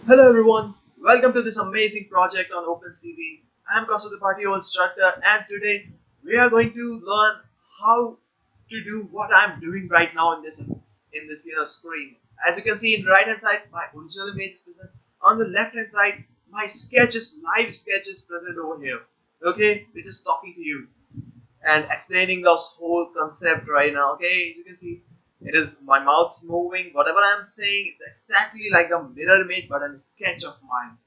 Hello everyone, welcome to this amazing project on OpenCV. I am Kasu, the party instructor, and today we are going to learn how to do what I am doing right now in this screen. As you can see, in the right hand side, my original image is present. On the left hand side, my live sketch is present over here. Okay, which is talking to you and explaining this whole concept right now. Okay, as you can see, it is my mouth's moving. Whatever I'm saying, it's exactly like a mirror image, but a sketch of mine.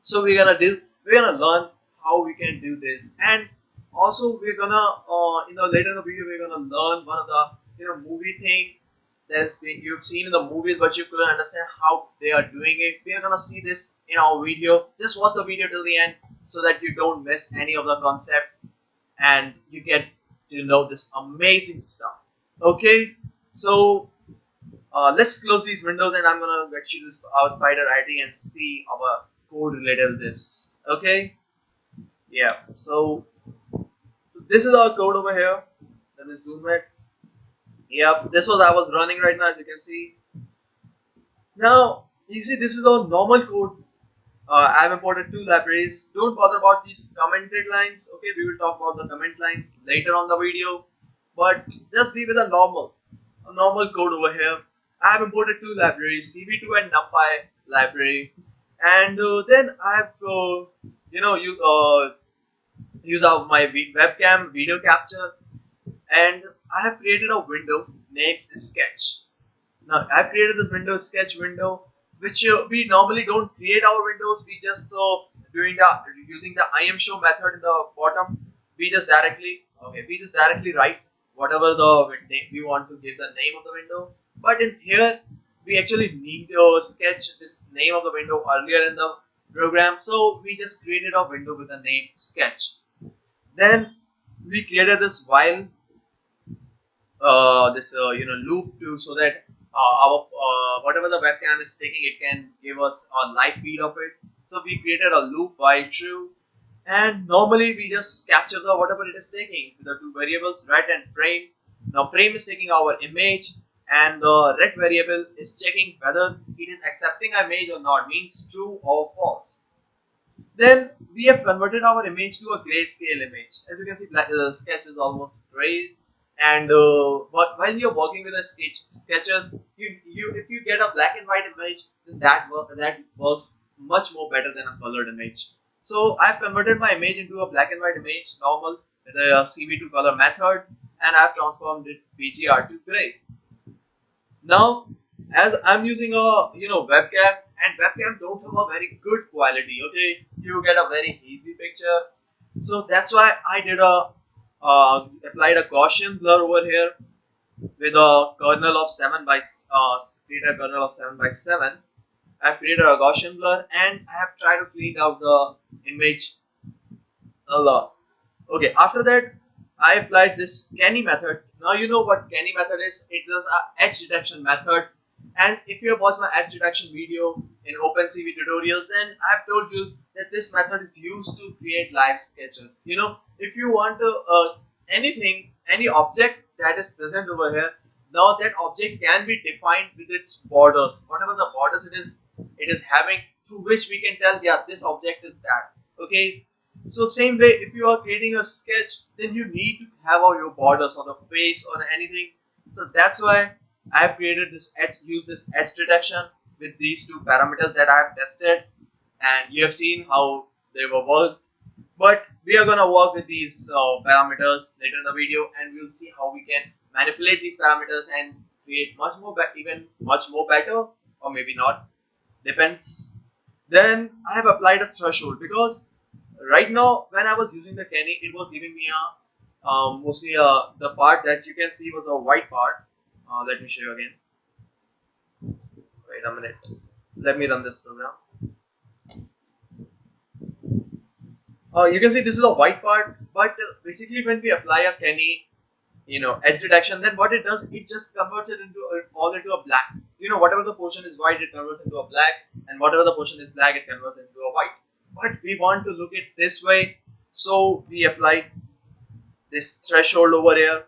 So we're gonna learn how we can do this, and also we're gonna later in the video we're gonna learn one of the movie thing that's been you've seen in the movies, but you couldn't understand how they are doing it. We're gonna see this in our video. Just watch the video till the end so that you don't miss any of the concept and you get to know this amazing stuff. Okay, so let's close these windows and I'm gonna get you this our spider ID and see our code related to this. Okay, yeah. So this is our code over here. Let me zoom it. Yep, this was I was running right now, as you can see. Now you see this is our normal code. I've imported two libraries. Don't bother about these commented lines. Okay, we will talk about the comment lines later on the video. But just be with a normal code over here. I have imported two libraries, CV2 and Numpy library, and then I have use of my webcam video capture, and I have created a window named Sketch. Now I've created this window sketch window, which we normally don't create our windows. We just doing the using the I am show method in the bottom. We just directly write whatever the name we want to give the name of the window. But in here we actually need to sketch this name of the window earlier in the program. So we just created a window with the name sketch. Then we created this while this loop to so that our whatever the webcam is taking, it can give us a live feed of it. So we created a loop while true, and normally we just capture the whatever it is taking with the two variables ret and frame. Now frame is taking our image, and the ret variable is checking whether it is accepting our image or not, means true or false. Then we have converted our image to a grayscale image. As you can see, the sketch is almost gray. And but when you're working with a sketches, you if you get a black and white image, then that works much more better than a colored image. So I've converted my image into a black and white image, normal, with a CV2 color method, and I've transformed it BGR to gray. Now, as I'm using a webcam, and webcam don't have a very good quality. Okay, you get a very hazy picture. So that's why I did a applied a Gaussian blur over here with a kernel of 7 by created a kernel of 7 by 7. I've created a Gaussian blur and I have tried to clean out the image a lot. Okay, after that I applied this Canny method. Now you know what Canny method is. It is a edge detection method. And if you have watched my edge detection video in OpenCV tutorials, then I've told you that this method is used to create live sketches. If you want to any object that is present over here, now that object can be defined with its borders, whatever the borders it is having, through which we can tell, yeah, this object is that. Okay, so same way, if you are creating a sketch, then you need to have all your borders on the face or anything. So that's why I have created this use this edge detection with these two parameters that I have tested, and you have seen how they were worked. But we are gonna work with these parameters later in the video, and we'll see how we can manipulate these parameters and create even much more better, or maybe not, depends. Then I have applied a threshold because right now when I was using the Canny, it was giving me a mostly the part that you can see was a white part. Let me show you again. Wait a minute. Let me run this program. You can see this is a white part, but basically when we apply a Canny, edge detection, then what it does, it just converts it all into a black. Whatever the portion is white, it converts into a black, and whatever the portion is black, it converts into a white. But we want to look at this way, so we applied this threshold over here,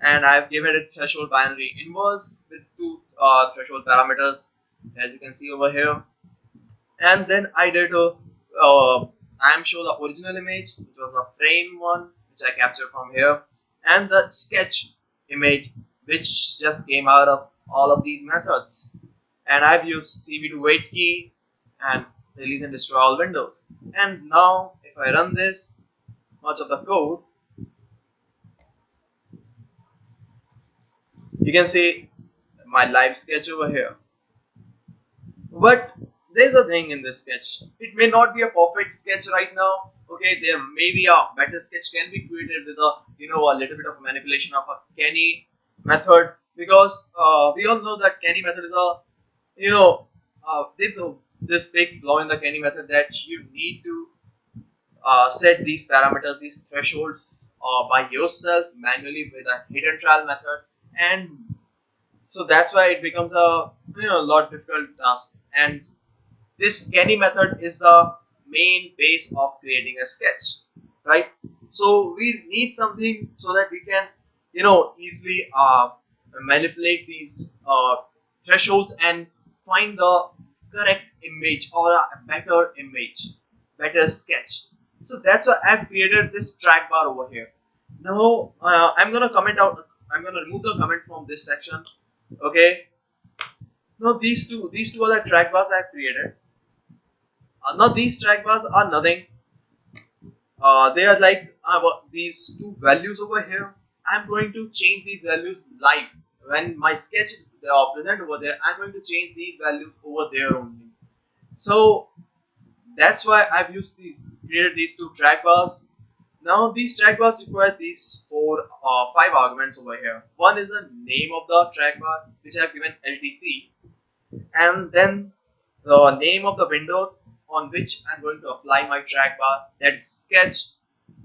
and I've given it threshold binary inverse with two threshold parameters, as you can see over here. And then I did a I'm show the original image, which was the frame one, which I captured from here, and the sketch image, which just came out of all of these methods. And I've used CV to wait key and release and destroy all windows. And now if I run this much of the code, you can see my live sketch over here. But there's a thing in this sketch. It may not be a perfect sketch right now. Okay, there may be a better sketch can be created with a a little bit of manipulation of a Canny method, because we all know that Canny method is a there's a this big flaw in the Canny method, that you need to set these parameters, these thresholds by yourself manually with a hidden trial method, and so that's why it becomes a lot difficult task. And this Canny method is the main base of creating a sketch, right? So we need something so that we can, easily manipulate these thresholds and find the correct image or a better image, better sketch. So that's why I've created this track bar over here. Now I'm gonna comment out. I'm gonna remove the comments from this section. Okay. Now these two are the track bars I've created. Now these track bars are nothing. They are like these two values over here. I'm going to change these values live. When my sketch is present over there, I'm going to change these values over there only. So that's why I've used created these two track bars. Now these track bars require these five arguments over here. One is the name of the track bar, which I've given LTC, and then the name of the window on which I'm going to apply my track bar, that is sketch,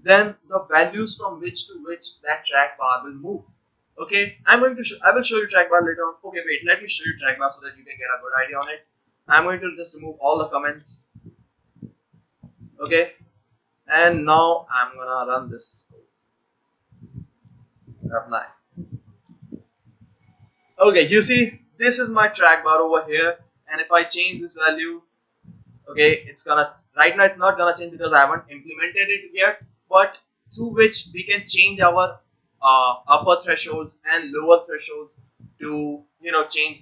then the values from which to which that track bar will move. Okay, I will show you track bar later on. Okay, wait, let me show you track bar so that you can get a good idea on it. I'm going to just remove all the comments. Okay, and now I'm gonna run this apply. Okay, you see this is my track bar over here, and if I change this value, okay, it's gonna right now it's not gonna change because I haven't implemented it yet, but through which we can change our upper thresholds and lower thresholds to change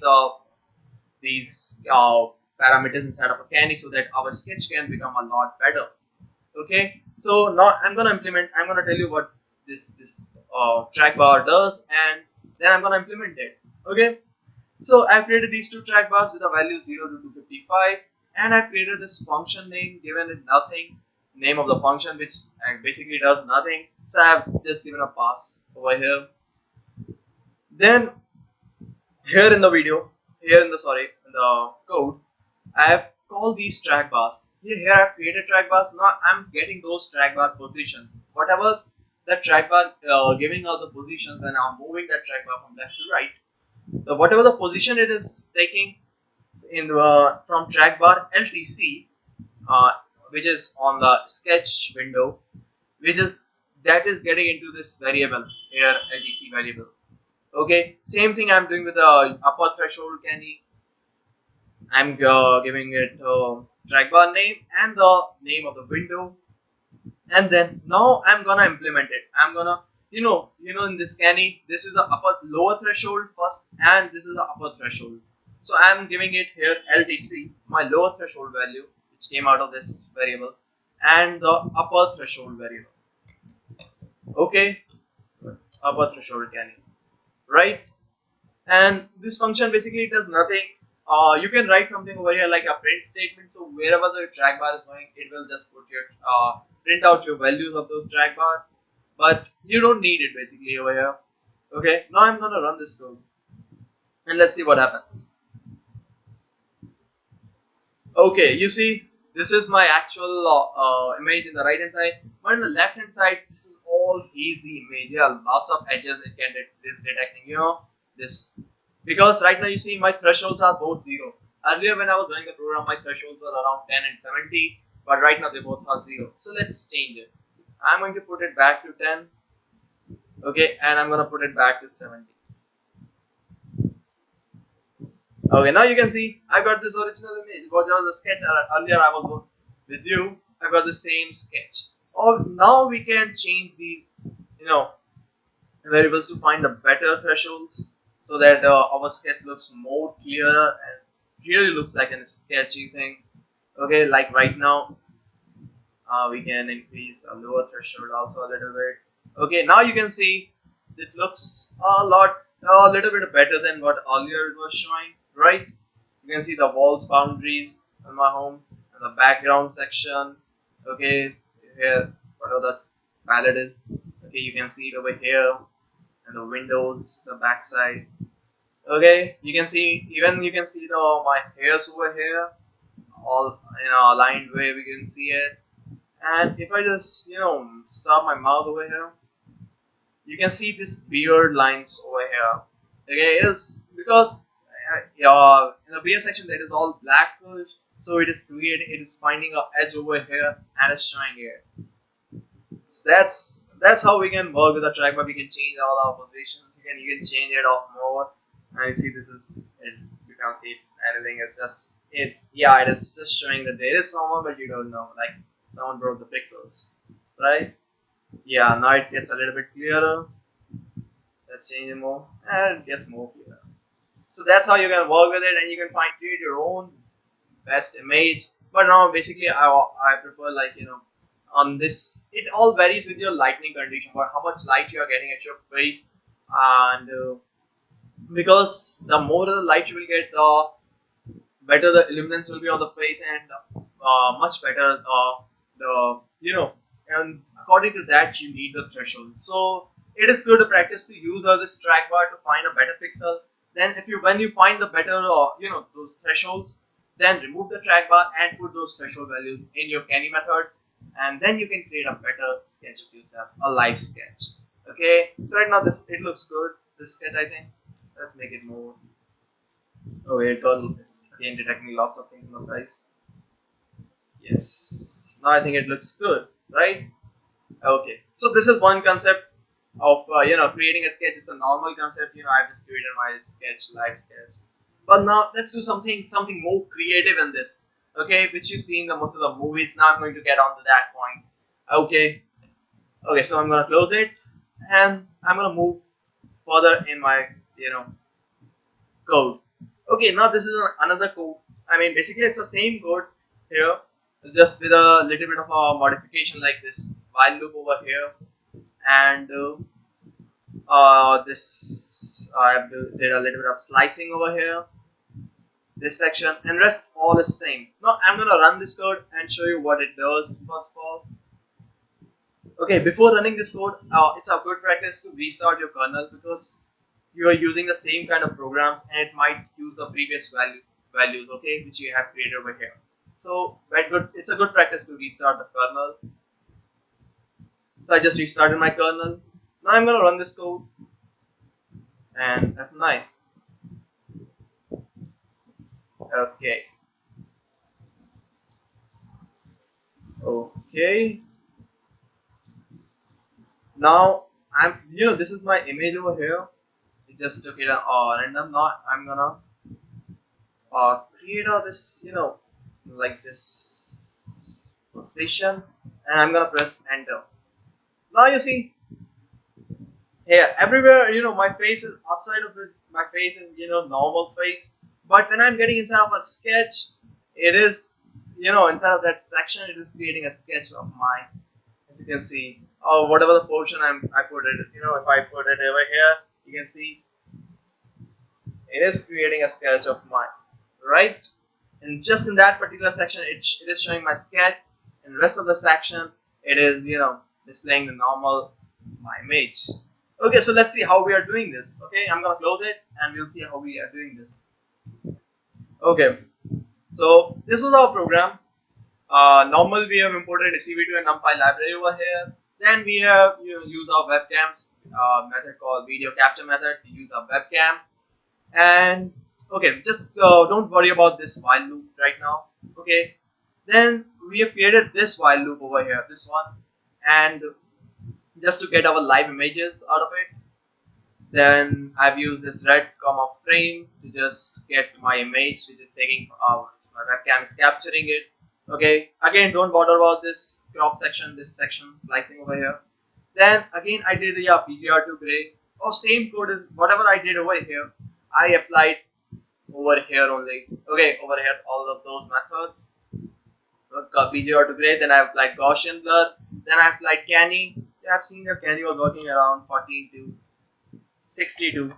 these parameters inside of a Canny so that our sketch can become a lot better. Okay, so now I'm gonna tell you what this track bar does, and then I'm gonna implement it. Okay, so I've created these two track bars with a value 0 to 255, and I've created this function name, given it nothing, name of the function, which basically does nothing. So I've just given a pass over here. Then here in the video, here in the in the code, I have called these track bars. Here I've created track bars. Now I'm getting those track bar positions. Whatever the track bar giving out the positions when I'm moving that track bar from left to right. Whatever the position it is taking in the from track bar LTC, uh, which is on the sketch window, which is that is getting into this variable here, LTC variable. Okay, same thing I'm doing with the upper threshold Canny. I'm giving it track bar name and the name of the window, and then now I'm gonna implement it. I'm gonna in this Canny, this is the lower threshold first, and this is the upper threshold. So I'm giving it here LTC, my lower threshold value, which came out of this variable, and the upper threshold variable. Okay, upper threshold Canny, right? And this function basically does nothing. You can write something over here like a print statement. So wherever the track bar is going, it will just put your print out your values of those track bar. But you don't need it basically over here. Okay, now I'm gonna run this code and let's see what happens. Okay, you see this is my actual image in the right hand side, but in the left hand side this is all hazy image. There are lots of edges it can is detecting, this, because right now you see my thresholds are both 0. Earlier when I was running the program, my thresholds were around 10 and 70, but right now they both are 0. So let's change it. I'm going to put it back to 10. Okay, and I'm going to put it back to 70. Okay, now you can see I got this original image. What was the sketch earlier I was with you. I got the same sketch. Or now we can change these, you know, variables to find the better thresholds so that our sketch looks more clearer and really looks like a sketchy thing. Okay, like right now, we can increase a lower threshold also a little bit. Okay, now you can see it looks a little bit better than what earlier it was showing, right? You can see the walls boundaries on my home and the background section. Okay, here whatever the palette is. Okay, you can see it over here and the windows, the backside. Okay, you can see you can see the my hairs over here, all in a aligned way. We can see it, and if I just stop my mouth over here, you can see this beard lines over here. Okay, it is because in the beard section that is all black, so it is finding a edge over here and it's showing here. So that's how we can work with the trackbar. We can change all our positions. You can change it off more. And you see this is it. You can't see anything. It's just it. Yeah, it is just showing that there is someone, but you don't know. Like someone broke the pixels, right? Yeah. Now it gets a little bit clearer. Let's change it more, and it gets more clear. So that's how you can work with it, and you can create your own best image. But now basically I prefer like on this it all varies with your lighting condition or how much light you are getting at your face, and because the more the light you will get, the better the illuminance will be on the face, and much better the and according to that you need the threshold. So it is good to practice to use this trackbar to find a better pixel. Then if you when you find the better those thresholds, then remove the trackbar and put those threshold values in your Canny method, and then you can create a better sketch of yourself, a live sketch. Okay, so right now this it looks good, this sketch. I think let's make it more. Oh, it got again detecting lots of things in the price. Yes. Now I think it looks good, right? Okay. So this is one concept of creating a sketch. It's a normal concept. I've just created my sketch, live sketch. But now let's do something more creative in this. Okay, which you see in the most of the movies. Now I'm going to get on to that point. Okay. Okay. So I'm gonna close it, and I'm gonna move further in my code. Okay, now this is another code. I mean, basically it's the same code here, just with a little bit of a modification like this while loop over here, and this I have did a little bit of slicing over here, this section, and rest all is same. Now I'm gonna run this code and show you what it does first of all. Okay, before running this code, it's a good practice to restart your kernel because you are using the same kind of programs and it might use the previous values, okay, which you have created over here. So it's a good practice to restart the kernel. So I just restarted my kernel. Now I'm gonna run this code and F9. Okay. Okay. Now this is my image over here. It just took it random. Now I'm gonna create this like this position, and I'm gonna press enter. Now you see here everywhere my face is outside of it. My face is normal face, but when I'm getting inside of a sketch, it is inside of that section it is creating a sketch of mine, as you can see. Or whatever the portion I put it, if I put it over here, you can see it is creating a sketch of mine, right? And just in that particular section it is showing my sketch, and the rest of the section it is displaying the normal my image. Okay, so let's see how we are doing this. Okay, I'm gonna close it and we'll see how we are doing this. Okay, so this is our program. Normal we have imported a CV2 and Numpy library over here. Then we have use our webcams method called video capture method to use our webcam. And okay, just don't worry about this while loop right now. Okay, then we have created this while loop over here, this one, and just to get our live images out of it. Then I've used this red comma frame to just get my image, which is taking my webcam is capturing it. Okay, again, don't bother about this crop section, this section slicing over here. Then again, I did PGR to gray. Oh, same code is whatever I did over here. I applied over here only. Okay, over here all of those methods. PGR to gray. Then I applied Gaussian blur. Then I applied Canny. Yeah, I've seen the Canny was working around 14 to 62.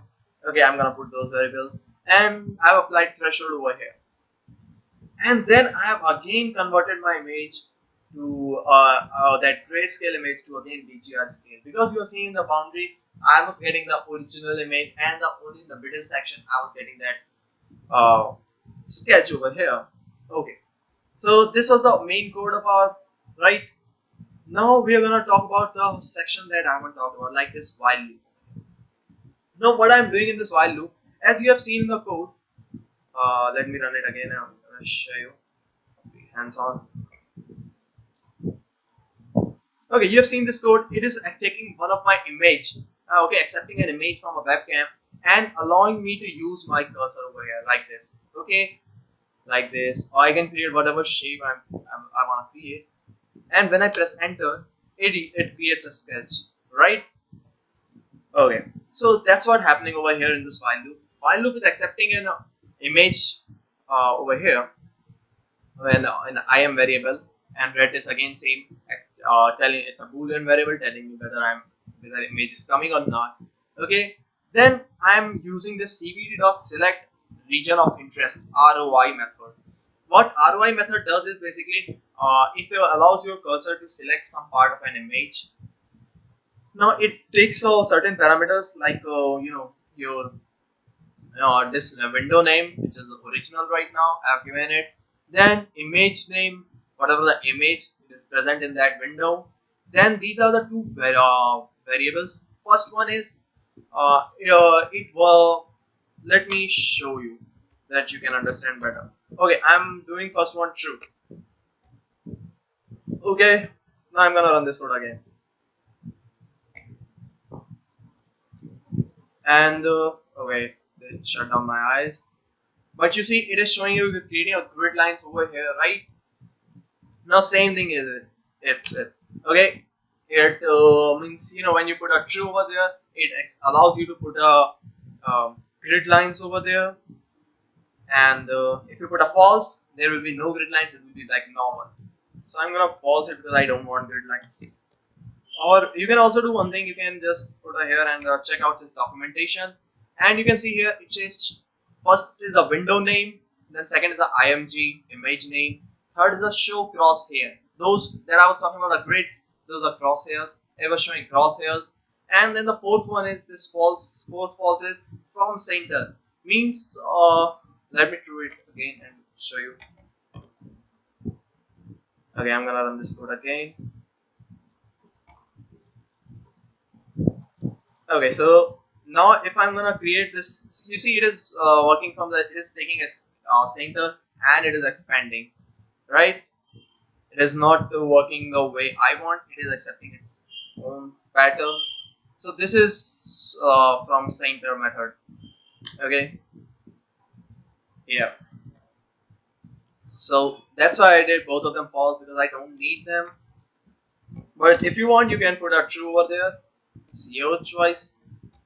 Okay, I'm gonna put those variables, and I've applied threshold over here, and then I have again converted my image to that grayscale image to again BGR scale, because you are seeing the boundary. I was getting the original image, and only in the middle section I was getting that sketch over here. Okay, so this was the main code of our right. Now we are gonna talk about the section that I haven't talked about, like this while loop. Now what I'm doing in this while loop, as you have seen in the code, let me run it again. I'm gonna show you hands on. Okay, you have seen this code. It is taking one of my image, okay, accepting an image from a webcam and allowing me to use my cursor over here like this, okay, like this, or I can create whatever shape I want to create, and when I press enter, it creates a sketch, right? Okay, so that's what happening over here in this while loop. While loop is accepting an image over here when an IM variable, and ret is again same, telling it's a boolean variable telling me whether image is coming or not. Okay, then I'm using this cvd.select region of interest ROI method. What ROI method does is basically it allows your cursor to select some part of an image. Now it takes certain parameters like your this window name, which is the original right now. I have given it. Then image name, whatever the image is present in that window. Then these are the two variables. First one is it will. Let me show you that you can understand better. Okay, I'm doing first one true. Okay, now I'm gonna run this code again. And okay, then shut down my eyes. But you see, it is showing you creating a grid lines over here, right? Now, same thing is it. It's it. Okay. It means when you put a true over there, it allows you to put a grid lines over there, and if you put a false, there will be no grid lines. It will be like normal. So I'm gonna false it because I don't want grid lines. Or you can also do one thing. You can just put a here and check out this documentation, and you can see here it says first is a window name, then second is a img image name, third is a show crosshair. Those that I was talking about, the grids, those are crosshairs. It was showing crosshairs, and then the fourth one is this false. Fourth false is from center, means let me do it again and show you. Okay, I'm gonna run this code again. Okay, so now if I'm gonna create this, you see it is working from it is taking a center and it is expanding, right? It is not working the way I want. It is accepting its own pattern. So this is from center method. Okay, yeah. So that's why I did both of them false, because I don't need them. But if you want, you can put a true over there. It's your choice.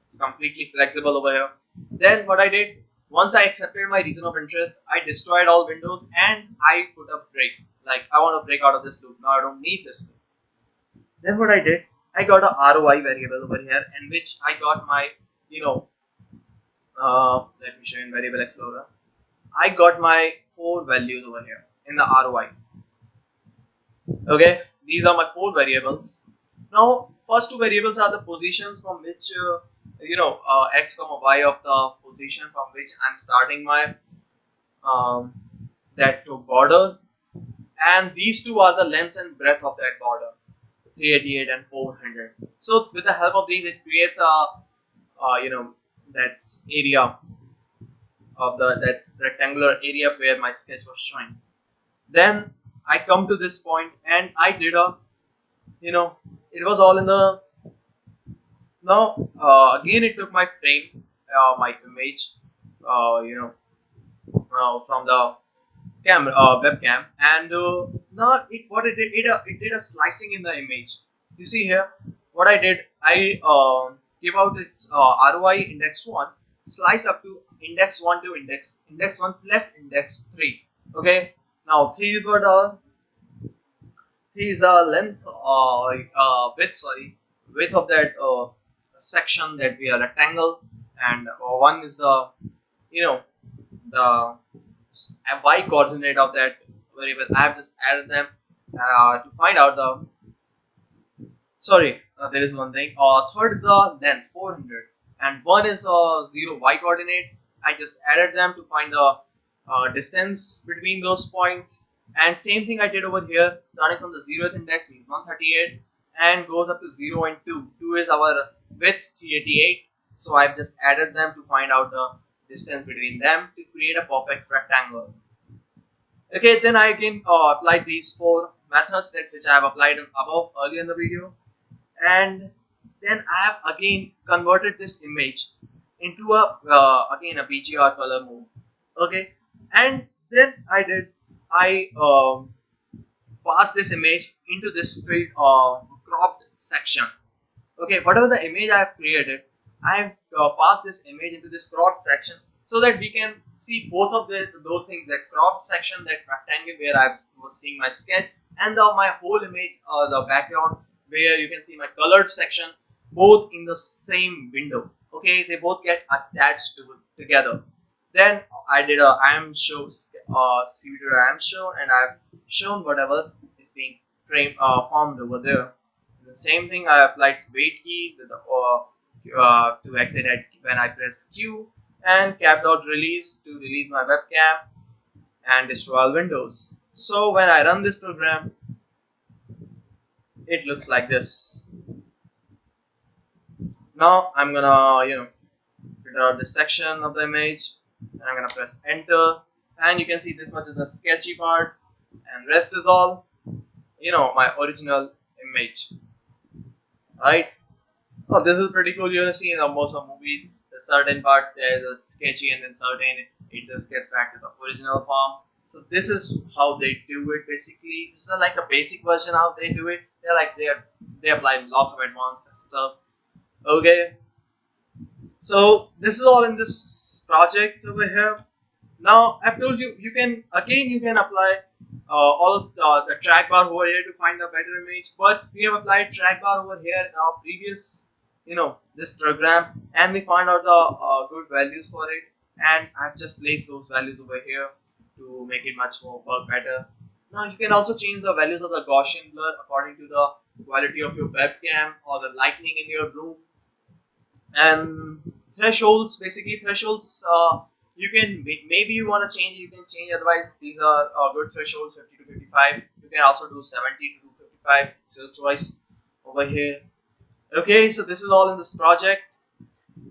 It's completely flexible over here. Then what I did, once I accepted my region of interest, I destroyed all windows and I put a break. Like I want to break out of this loop. Now I don't need this loop. Then what I did, I got a ROI variable over here, in which I got my, let me show you in variable explorer. I got my 4 values over here in the ROI. Okay, these are my 4 variables. Now, first 2 variables are the positions from which x comma y of the position from which I'm starting my that border, and these 2 are the length and breadth of that border, 388 and 400. So with the help of these, it creates a that's area of that rectangular area where my sketch was showing. Then I come to this point and I did a it was all in the Now again it took my frame, my image, you know, from the camera, webcam, and now what it did, it did a slicing in the image. You see here, what I did, I give out its ROI index 1, slice up to index 1 to index 1 plus index 3. Okay, now 3 is what, 3 is the length, width, sorry, width of that section, that we are rectangle, and 1 is the, you know, the y coordinate of that variable. I have just added them to find out the, sorry, there is one thing. Third is the length, 400, and one is 0 y coordinate. I just added them to find the distance between those points. And same thing I did over here, starting from the 0th index means 138 and goes up to 0 and 2. 2 is our width, 388. So I've just added them to find out the distance between them to create a perfect rectangle. Okay, then I can apply these four methods that which I have applied above earlier in the video, and then I have again converted this image into a again a BGR color mode. Okay, and then I passed this image into this field cropped section. Okay, whatever the image I have created, I have passed this image into this cropped section so that we can see both of those things, that cropped section, that rectangle where I was seeing my sketch, and my whole image, the background where you can see my colored section, both in the same window. Okay, they both get attached together. Then I did a I am show CV to I am show, and I've shown whatever is being formed over there. The same thing, I applied wait keys with the to exit at when I press Q, and cap dot release to release my webcam and destroy all windows. So when I run this program, it looks like this. Now I'm gonna filter out this section of the image, and I'm gonna press enter, and you can see this much is the sketchy part, and rest is all my original image, right? Oh, this is pretty cool. You're gonna see in most of movies, the certain part there's a sketchy, and then certain it just gets back to the original form. So this is how they do it basically. This is like a basic version how they do it. They apply lots of advanced stuff. Okay, so this is all in this project over here. Now I've told you you can apply all of the track bar over here to find a better image, but we have applied track bar over here in our previous this program, and we found out the good values for it, and I've just placed those values over here to make it much more work better. Now you can also change the values of the Gaussian blur according to the quality of your webcam or the lighting in your room. And thresholds, basically thresholds, you can maybe you want to change, you can change, otherwise these are good thresholds, 50 to 55. You can also do 70 to 55, it's your choice over here. Okay, so this is all in this project.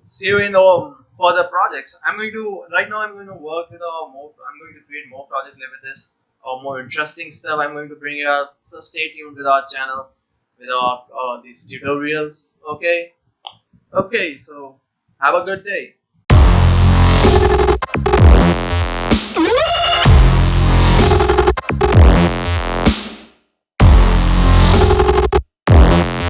See you in further projects. I'm going to right now I'm going to work with I'm going to create more projects like with this, or more interesting stuff I'm going to bring it out. So stay tuned with our channel with our these tutorials. Okay, so have a good day.